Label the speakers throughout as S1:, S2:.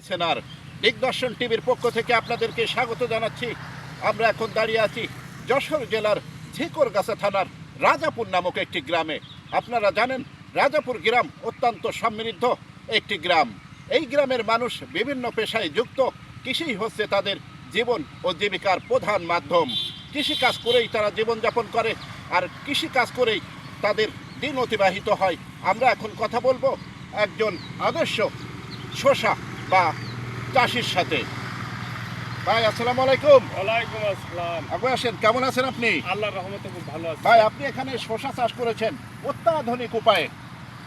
S1: সেনার দিগদর্শন টিভির পক্ষ থেকে আপনাদেরকে স্বাগত জানাচ্ছি। আমরা এখন দাঁড়িয়ে আছি যশোর জেলার ঝিকরগাছা থানার রাজাপুর নামক একটি গ্রামে। আপনারা জানেন রাজাপুর গ্রাম অত্যন্ত সমৃদ্ধ একটি গ্রাম। এই গ্রামের মানুষ বিভিন্ন পেশায় যুক্ত। কৃষি হচ্ছে তাদের জীবন ও জীবিকার প্রধান মাধ্যম। কৃষিকাজ করেই তারা জীবনযাপন করে, আর কৃষিকাজ করেই তাদের দিন অতিবাহিত হয়। আমরা এখন কথা বলবো একজন আদর্শ শসা বা চাষির সাথে। ভাই আসসালামু আলাইকুম।
S2: ওয়ালাইকুম আসসালাম।
S1: আগে আসেন, কেমন আছেন আপনি?
S2: আল্লাহর রহমতে খুব ভালো আছি।
S1: ভাই আপনি এখানে শসা চাষ করেছেন অত্যাধুনিক উপায়ে।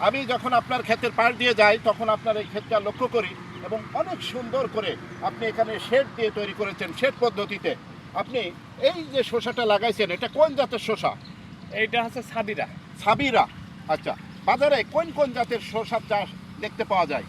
S1: আমি যখন আপনার ক্ষেতের পাশ দিয়ে যাই তখন আপনার এই ক্ষেতটা লক্ষ্য করি, এবং অনেক সুন্দর করে আপনি এখানে শেড দিয়ে তৈরি করেছেন, শেড পদ্ধতিতে। আপনি এই যে শসাটা লাগাইছেন, এটা কোন জাতের শসা?
S2: এইটা হচ্ছে সাবিরা।
S1: সাবিরা। আচ্ছা, বাজারে কোন কোন জাতের শসার চাষ দেখতে পাওয়া যায়?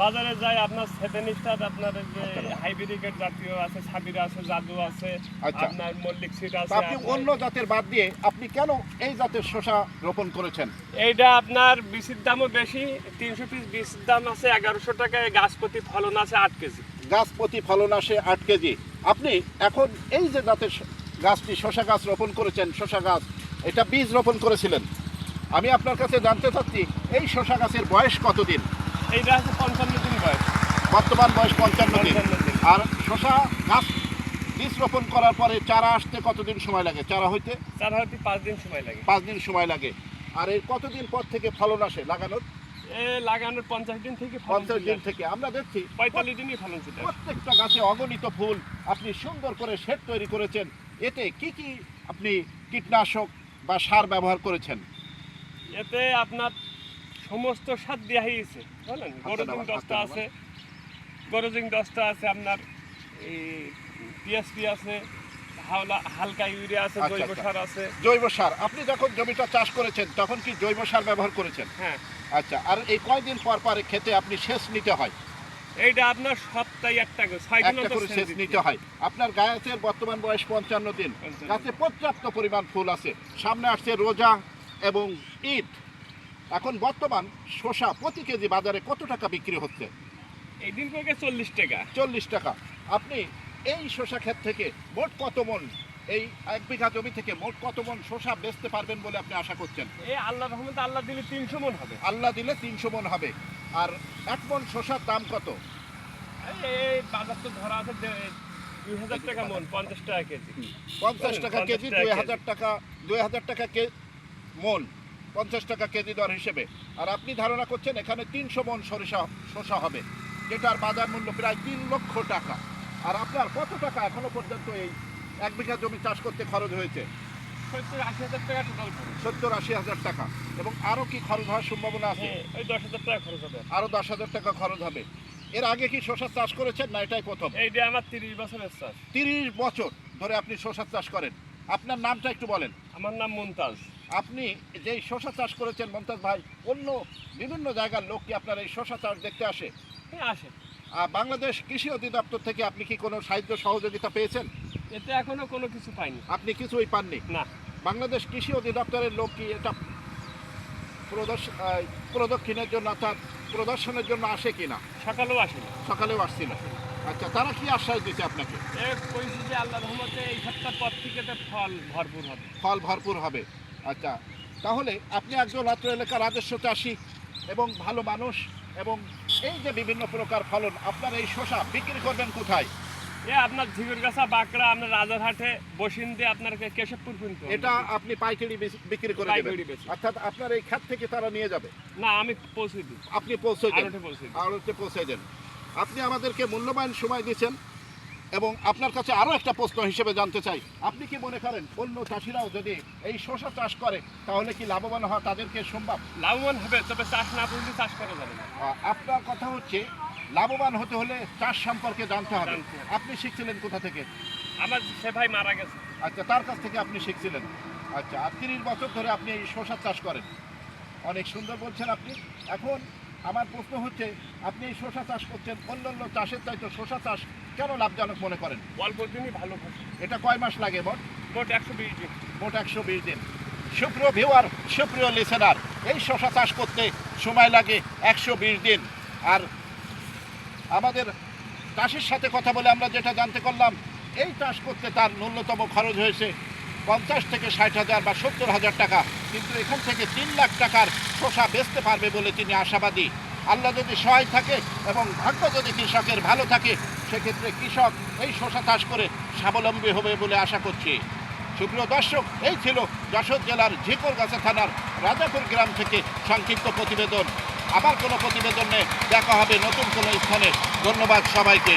S2: বাজারে যায় আপনার 7 স্টার, আপনার যে হাইব্রিড জাতীয় আছে, সাবিরা আছে, জাদু আছে,
S1: আচ্ছা।
S2: আপনার মল্লিক সিড
S1: তা
S2: আছে।
S1: আপনি অন্য জাতের বাদ দিয়ে আপনি কেন এই জাতের শসা রোপণ করেছেন?
S2: এইটা আপনার বীজের দামও বেশি। 300 পিস বীজের দাম আছে 1100 টাকায়, গাছ প্রতি ফলন আছে 8 কেজি।
S1: গাছ প্রতি ফলন আসে 8 কেজি। আপনি এখন এই যে জাতের গাছটি শসা গাছ রোপণ করেছেন, শসা গাছ, এটা বীজ রোপণ করেছিলেন। আমি আপনার কাছে জানতে চাচ্ছি এই শসা গাছের বয়স কতদিন?
S2: এইটা আছে 55 দিন বয়স।
S1: বর্তমান বয়স 55 দিন।
S2: 55 দিন।
S1: আর শসা গাছ বীজ রোপণ করার পরে চারা আসতে কতদিন সময় লাগে? চারা হইতে
S2: চারা হতে 5 দিন সময় লাগে।
S1: 5 দিন সময় লাগে। আর এই কতদিন পর থেকে ফলন আসে লাগানোর?
S2: লাগানোর 50 দিন থেকে
S1: 50 দিন থেকে। আমরা দেখছি
S2: 45 দিনই ফলন ছিল।
S1: প্রত্যেকটা গাছে অগণিত ফুল। আপনি সুন্দর করে শেড তৈরি করেছেন। এতে কি কি আপনি কীটনাশক বা সার ব্যবহার করেছেন?
S2: এতে আপনার সমস্ত সার দেওয়া হয়েছে, বলেন। গরুজিং 10টা আছে, গরুজিং 10টা আছে, আপনার এই টিএসপি আছে, হালকা ইউরিয়া আছে,
S1: আচ্ছা,
S2: জৈব
S1: আচ্ছা।
S2: সার আছে।
S1: জৈব সার। আপনি যখন জমিটা চাষ করেছেন তখন কি জৈব সার ব্যবহার করেছেন?
S2: হ্যাঁ,
S1: আচ্ছা। আর এই কয়দিন পর পর খেতে আপনি সেচ নিতে হয়?
S2: এইটা আপনার সপ্তাহে একটা করে 6 দিন
S1: একটা করে সেচ নিতে হয়। আপনার গাছের বর্তমান বয়স 55 দিন।
S2: 55
S1: গাছে পর্যাপ্ত পরিমাণ ফুল আছে। সামনে আসছে রোজা এবং ঈদ। এখন বর্তমান শসা প্রতি কেজি বাজারে কত টাকা বিক্রি হচ্ছে?
S2: এই দিন করে 40 টাকা।
S1: 40 টাকা। আপনি এই শসা ক্ষেত থেকে মোট কত মন, এই 1 বিঘা জমি থেকে মোট কত মন শসা বেচতে পারবেন বলে আপনি আশা করছেন?
S2: এই আল্লাহর রহমতে আল্লাহ দিলে 300 মন হবে।
S1: আল্লাহ দিলে 300 মন হবে। আর 1 মন শসার দাম কত?
S2: এই বাজার তো ধরা আছে 2000 টাকা মন, 50 টাকা কেজি।
S1: 50 টাকা কেজি,
S2: 50 টাকা
S1: 2000 টাকা মন, 50 টাকা কেজি দর হিসেবে। আর আপনি ধারণা করছেন এখানে 300 মন শসা হবে, যেটার বাজার মূল্য প্রায় 3 লক্ষ টাকা। আর আপনার কত টাকা এখনো পর্যন্ত এই 1 বিঘা জমি চাষ করতে খরচ হয়েছে?
S2: 70-80 হাজার টাকা টোটাল খরচ।
S1: 70-80 হাজার টাকা। এবং আরও কি খরচ হওয়ার সম্ভাবনা আছে?
S2: ওই 10,000 টাকা খরচ হবে।
S1: আরও 10,000 টাকা খরচ হবে। এর আগে কি শসা চাষ করেছেন, না এটাই প্রথম?
S2: এইটা আমার 30 বছরের চাষ।
S1: 30 বছর ধরে আপনি শসা চাষ করেন। আপনার নামটা একটু বলেন।
S2: আমার নাম মুমতাজ।
S1: আপনি যেই শসা চাষ করেছেন মমতাজ ভাই, অন্য বিভিন্ন জায়গার লোক কি আপনার এই শসা চাষ দেখতে আসে?
S2: হ্যাঁ, আসে।
S1: বাংলাদেশ কৃষি অধিদপ্তর থেকে আপনি কি কোনো সাহায্য সহযোগিতা পেয়েছেন?
S2: এতে এখনো কোনো কিছু পাইনি।
S1: আপনি কিছুই পাননি?
S2: না।
S1: বাংলাদেশ কৃষি অধিদপ্তরের লোক কি এটা প্রদক্ষিণের জন্য, অর্থাৎ প্রদর্শনের জন্য আসে কিনা?
S2: সকালেও আসেনি।
S1: সকালেও আসছিল। আচ্ছা, তারা কি আশ্বাস দিচ্ছে আপনাকে?
S2: কইছি যে আল্লাহ রহমতে এই সপ্তাহ পর থেকে তো ফল ভরপুর হবে।
S1: ফল ভরপুর হবে। আচ্ছা, তাহলে আপনি একজন অত্র এলাকার রাজস্ব চাষি এবং ভালো মানুষ, এবং এই যে বিভিন্ন প্রকার ফলন, আপনার এই শসা বিক্রি করবেন কোথায়?
S2: আপনার ঝিগুরগাছা, বাঁকড়া, আপনার রাজারহাটে, বসিন্দে, আপনার কেশবপুর পর্যন্ত।
S1: এটা আপনি পাইকারি বিক্রি করে
S2: পাইকারি
S1: দেবেন?
S2: বেশি।
S1: অর্থাৎ আপনার এই ক্ষেত থেকে তারা নিয়ে যাবে?
S2: না, আমি পৌঁছে দিই।
S1: আপনি পৌঁছে দেন?
S2: আড়তে পৌঁছে দিই।
S1: আড়তে পৌঁছে দেন। আপনি আমাদেরকে মূল্যবান সময় দিচ্ছেন, এবং আপনার কাছে আরও একটা প্রশ্ন হিসেবে জানতে চাই, আপনি কি মনে করেন অন্য চাষিরাও যদি এই শসা চাষ করে তাহলে কি লাভবান হওয়া তাদেরকে সম্ভব?
S2: লাভবান হবে, তবে চাষ না করলে চাষ করা যাবে না।
S1: আপনার কথা হচ্ছে লাভবান হতে হলে চাষ সম্পর্কে জানতে হবে।
S2: জানতে হবে।
S1: আপনি শিখছিলেন কোথা থেকে?
S2: আমার সে ভাই মারা গেছে।
S1: আচ্ছা, তার কাছ থেকে আপনি শিখছিলেন। আচ্ছা, আর 30 বছর ধরে আপনি এই শসা চাষ করেন। অনেক সুন্দর বলছেন আপনি। এখন আমার প্রশ্ন হচ্ছে, আপনি এই শসা চাষ করছেন, অন্যান্য চাষের চাইতে শসা চাষ কেন লাভজনক মনে করেন?
S2: অল্প দিনই ভালো ফসল।
S1: এটা কয় মাস লাগে মোট?
S2: মোট 120 দিন।
S1: মোট 120 দিন। সুপ্রিয় ভিউয়ার, সুপ্রিয় লিসেনার, এই শসা চাষ করতে সময় লাগে 120 দিন। আর আমাদের চাষির সাথে কথা বলে আমরা যেটা জানতে পারলাম, এই চাষ করতে তার ন্যূনতম খরচ হয়েছে 50 থেকে 60,000 বা 70,000 টাকা, কিন্তু এখান থেকে 3 লাখ টাকার শসা বেচতে পারবে বলে তিনি আশাবাদী। আল্লাহ যদি সহায় থাকে এবং ভাগ্য যদি কৃষকের ভালো থাকে, সেক্ষেত্রে কৃষক এই শসা চাষ করে স্বাবলম্বী হবে বলে আশা করছি। সুপ্রিয় দর্শক, এই ছিল যশোর জেলার ঝিকরগাছা থানার রাজাপুর গ্রাম থেকে সংক্ষিপ্ত প্রতিবেদন। আবার কোনো প্রতিবেদনে দেখা হবে নতুন কোনো স্থানে। ধন্যবাদ সবাইকে।